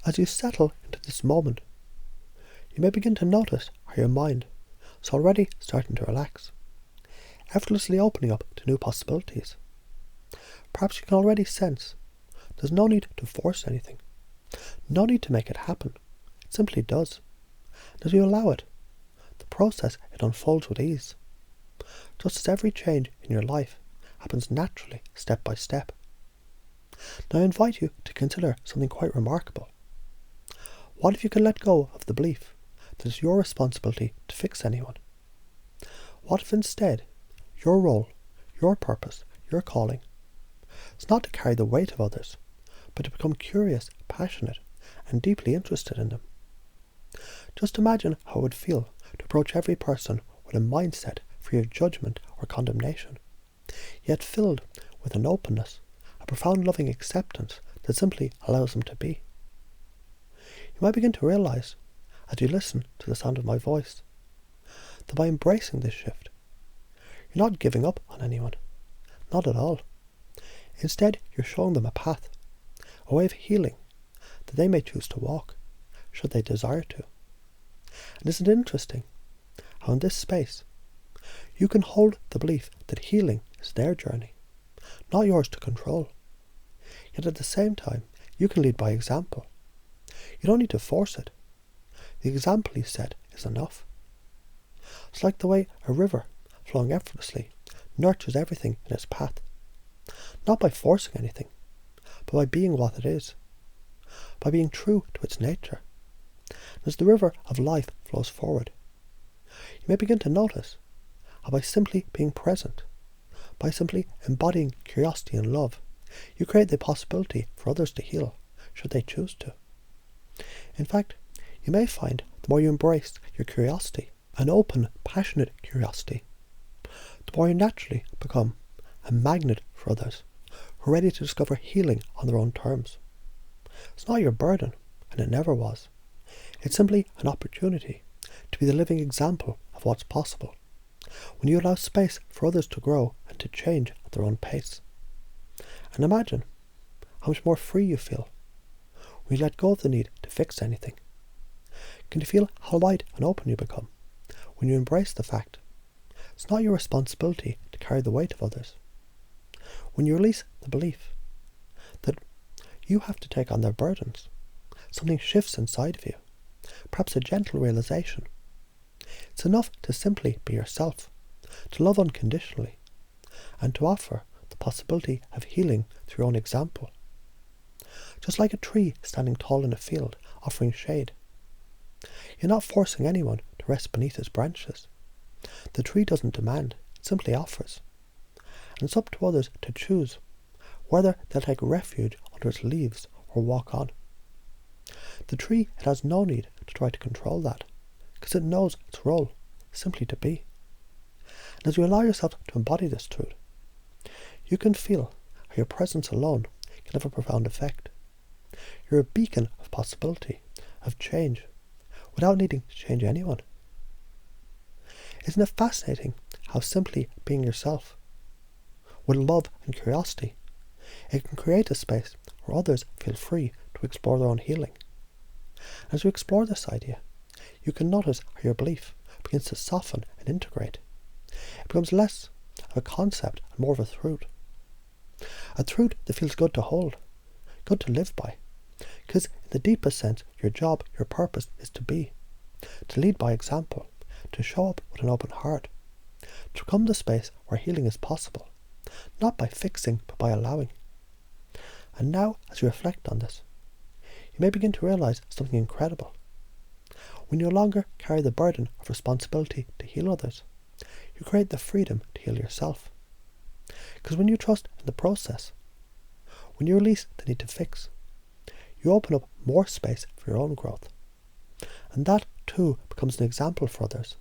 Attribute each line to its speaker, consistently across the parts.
Speaker 1: As you settle into this moment, you may begin to notice how your mind is already starting to relax, effortlessly opening up to new possibilities. Perhaps you can already sense there's no need to force anything, no need to make it happen. It simply does. And as you allow it, the process, it unfolds with ease, just as every change in your life happens naturally, step by step. Now I invite you to consider something quite remarkable. What if you can let go of the belief that it's your responsibility to fix anyone? What if instead your role, your purpose, your calling is not to carry the weight of others, but to become curious, passionate, and deeply interested in them? Just imagine how it would feel to approach every person with a mindset free of judgment or condemnation, yet filled with an openness, a profound loving acceptance that simply allows them to be. You might begin to realize, as you listen to the sound of my voice, that by embracing this shift, you're not giving up on anyone. Not at all. Instead, you're showing them a path, a way of healing that they may choose to walk, should they desire to. And isn't it interesting how in this space you can hold the belief that healing is their journey, not yours to control. Yet at the same time, you can lead by example. You don't need to force it. The example you set is enough. It's like the way a river, flowing effortlessly, nurtures everything in its path, not by forcing anything, but by being what it is, by being true to its nature. And as the river of life flows forward, you may begin to notice how by simply being present, by simply embodying curiosity and love, you create the possibility for others to heal, should they choose to. In fact, you may find the more you embrace your curiosity, an open, passionate curiosity, the more you naturally become a magnet for others who are ready to discover healing on their own terms. It's not your burden, and it never was. It's simply an opportunity to be the living example of what's possible when you allow space for others to grow and to change at their own pace. And imagine how much more free you feel when you let go of the need to fix anything. Can you feel how light and open you become when you embrace the fact it's not your responsibility to carry the weight of others? When you release the belief that you have to take on their burdens, something shifts inside of you, perhaps a gentle realization. It's enough to simply be yourself, to love unconditionally, and to offer the possibility of healing through your own example. Just like a tree standing tall in a field, offering shade. You're not forcing anyone to rest beneath its branches. The tree doesn't demand, it simply offers. And it's up to others to choose whether they'll take refuge under its leaves or walk on. The tree, it has no need to try to control that, because it knows its role is simply to be. And as you allow yourself to embody this truth, you can feel how your presence alone can have a profound effect. You're a beacon of possibility, of change, without needing to change anyone. Isn't it fascinating how simply being yourself, with love and curiosity, it can create a space where others feel free to explore their own healing? As you explore this idea, you can notice how your belief begins to soften and integrate. It becomes less of a concept and more of a truth. A truth that feels good to hold, good to live by. Because in the deepest sense, your job, your purpose is to be, to lead by example, to show up with an open heart, to become the space where healing is possible, not by fixing, but by allowing. And now, as you reflect on this, you may begin to realize something incredible. When you no longer carry the burden of responsibility to heal others, you create the freedom to heal yourself. Because when you trust in the process, when you release the need to fix, you open up more space for your own growth. And that, too, becomes an example for others.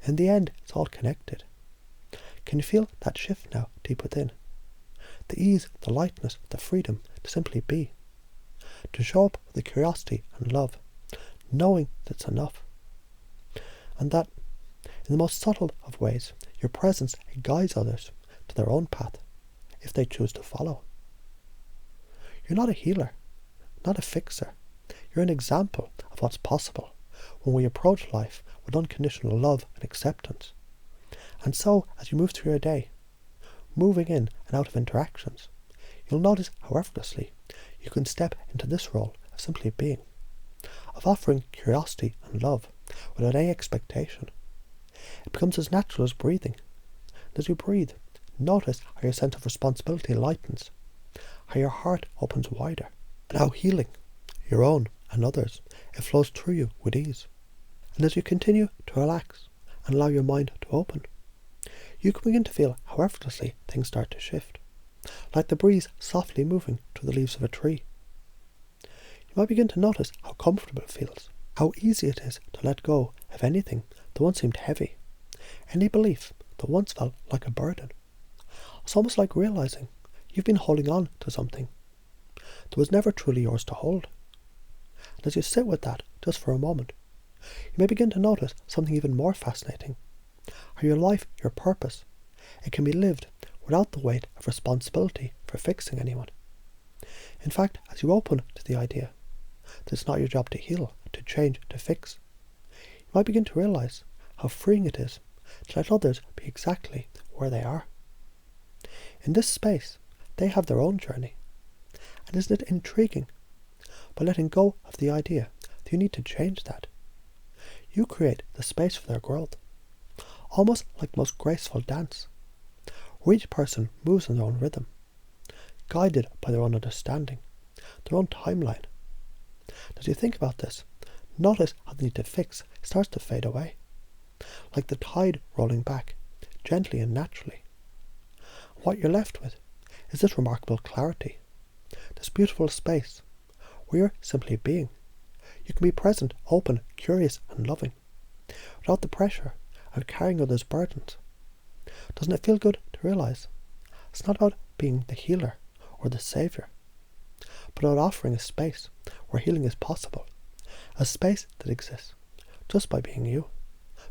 Speaker 1: In the end, it's all connected. Can you feel that shift now, deep within? The ease, the lightness, the freedom to simply be. To show up with the curiosity and love, knowing that it's enough. And that, in the most subtle of ways, your presence guides others to their own path, if they choose to follow. You're not a healer, not a fixer, You're an example of what's possible when we approach life with unconditional love and acceptance. And so, as you move through your day, moving in and out of interactions, you'll notice how effortlessly you can step into this role of simply being, of offering curiosity and love without any expectation. It becomes as natural as breathing. And as you breathe, notice how your sense of responsibility lightens, how your heart opens wider, and how healing, your own and others, it flows through you with ease. And as you continue to relax and allow your mind to open, you can begin to feel how effortlessly things start to shift, like the breeze softly moving through the leaves of a tree. You might begin to notice how comfortable it feels, how easy it is to let go of anything that once seemed heavy, any belief that once felt like a burden. It's almost like realizing you've been holding on to something that was never truly yours to hold. And as you sit with that just for a moment, you may begin to notice something even more fascinating, how your life, your purpose, it can be lived without the weight of responsibility for fixing anyone. In fact, as you open to the idea that it's not your job to heal, to change, to fix, you might begin to realize how freeing it is to let others be exactly where they are. In this space, they have their own journey. And isn't it intriguing? By letting go of the idea that you need to change that, you create the space for their growth, almost like the most graceful dance, where each person moves in their own rhythm, guided by their own understanding, their own timeline. As you think about this, notice how the need to fix starts to fade away, like the tide rolling back, gently and naturally. What you're left with is this remarkable clarity, this beautiful space where you're simply being. You can be present, open, curious and loving, without the pressure of carrying others' burdens. Doesn't it feel good to realize it's not about being the healer or the saviour, but about offering a space where healing is possible, a space that exists just by being you,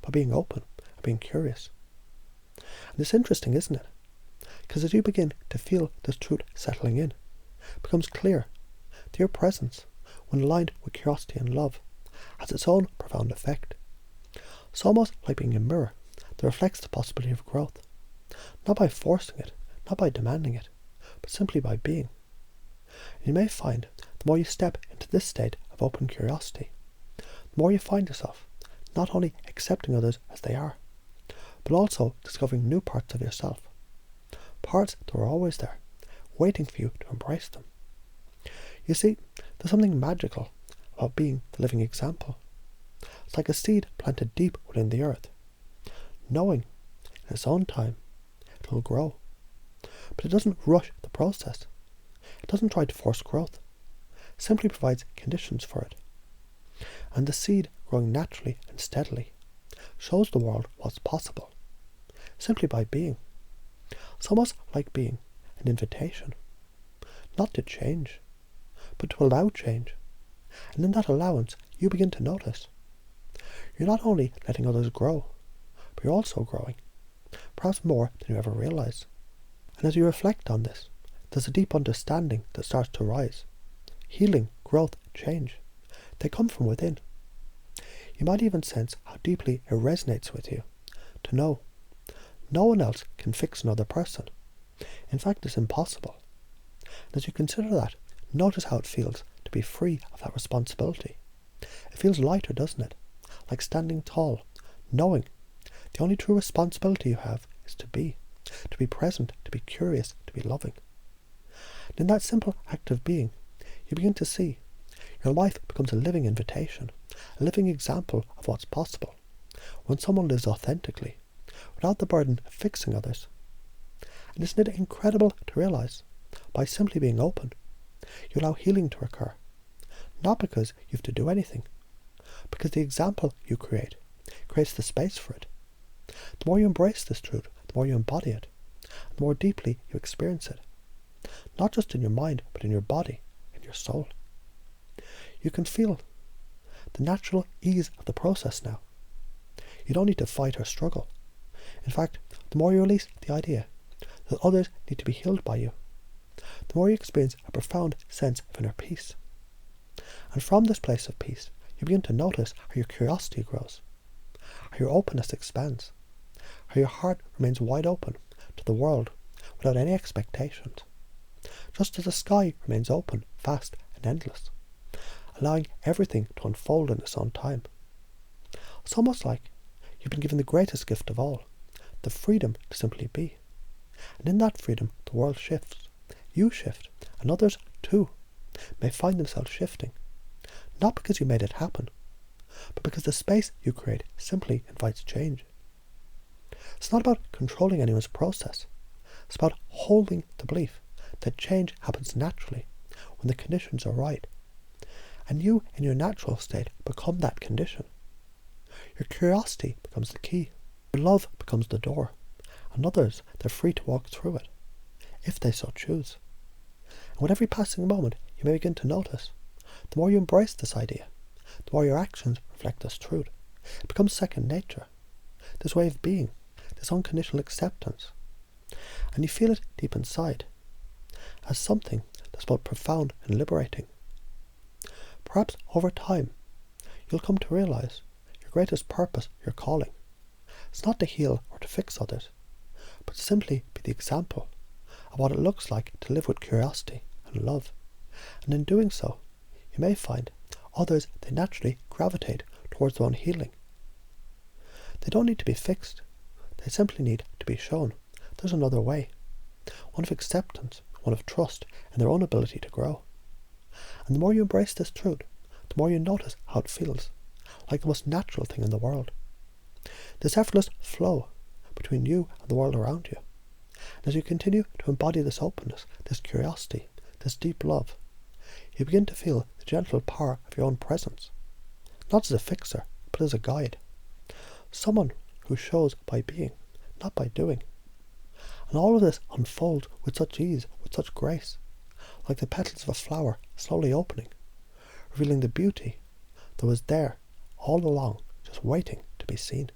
Speaker 1: by being open and being curious. And it's interesting, isn't it? Because as you begin to feel this truth settling in, it becomes clear that your presence, when aligned with curiosity and love, has its own profound effect. It's almost like being a mirror that reflects the possibility of growth, not by forcing it, not by demanding it, but simply by being. And you may find the more you step into this state of open curiosity, the more you find yourself not only accepting others as they are, but also discovering new parts of yourself, parts that were always there, waiting for you to embrace them. You see, there's something magical about being the living example. It's like a seed planted deep within the earth, knowing in its own time it will grow. But it doesn't rush the process. It doesn't try to force growth. It simply provides conditions for it. And the seed, growing naturally and steadily, shows the world what's possible, simply by being. It's almost like being an invitation, not to change, but to allow change. And in that allowance, you begin to notice. You're not only letting others grow, but you're also growing, perhaps more than you ever realize. And as you reflect on this, there's a deep understanding that starts to rise. Healing, growth, change, they come from within. You might even sense how deeply it resonates with you to know no one else can fix another person. In fact, it's impossible. And as you consider that, notice how it feels to be free of that responsibility. It feels lighter, doesn't it? Like standing tall, knowing the only true responsibility you have is to be present, to be curious, to be loving. And in that simple act of being, you begin to see your life becomes a living invitation, a living example of what's possible when someone lives authentically, without the burden of fixing others. And isn't it incredible to realize, by simply being open, you allow healing to occur, not because you have to do anything, because the example you create creates the space for it. The more you embrace this truth, the more you embody it, the more deeply you experience it, not just in your mind, but in your body, in your soul. You can feel the natural ease of the process now. You don't need to fight or struggle. In fact, the more you release the idea that others need to be healed by you, the more you experience a profound sense of inner peace. And from this place of peace, you begin to notice how your curiosity grows, how your openness expands, how your heart remains wide open to the world without any expectations, just as the sky remains open, vast and endless, allowing everything to unfold in its own time. It's almost like you've been given the greatest gift of all, the freedom to simply be. And in that freedom, the world shifts. You shift, and others, too, may find themselves shifting. Not because you made it happen, but because the space you create simply invites change. It's not about controlling anyone's process. It's about holding the belief that change happens naturally when the conditions are right. And you, in your natural state, become that condition. Your curiosity becomes the key. Your love becomes the door. And others, they're free to walk through it, if they so choose. And with every passing moment, you may begin to notice, the more you embrace this idea, the more your actions reflect this truth. It becomes second nature, this way of being, this unconditional acceptance. And you feel it deep inside, as something that's both profound and liberating. Perhaps over time, you'll come to realize your greatest purpose, your calling, is not to heal or to fix others, but simply be the example of what it looks like to live with curiosity and love. And in doing so, you may find others, they naturally gravitate towards their own healing. They don't need to be fixed. They simply need to be shown there's another way, one of acceptance, one of trust in their own ability to grow. And the more you embrace this truth, the more you notice how it feels, like the most natural thing in the world. This effortless flow between you and the world around you. And as you continue to embody this openness, this curiosity, this deep love, you begin to feel the gentle power of your own presence, not as a fixer, but as a guide. Someone who shows by being, not by doing. And all of this unfolds with such ease, with such grace, like the petals of a flower slowly opening, revealing the beauty that was there all along, just waiting to be seen.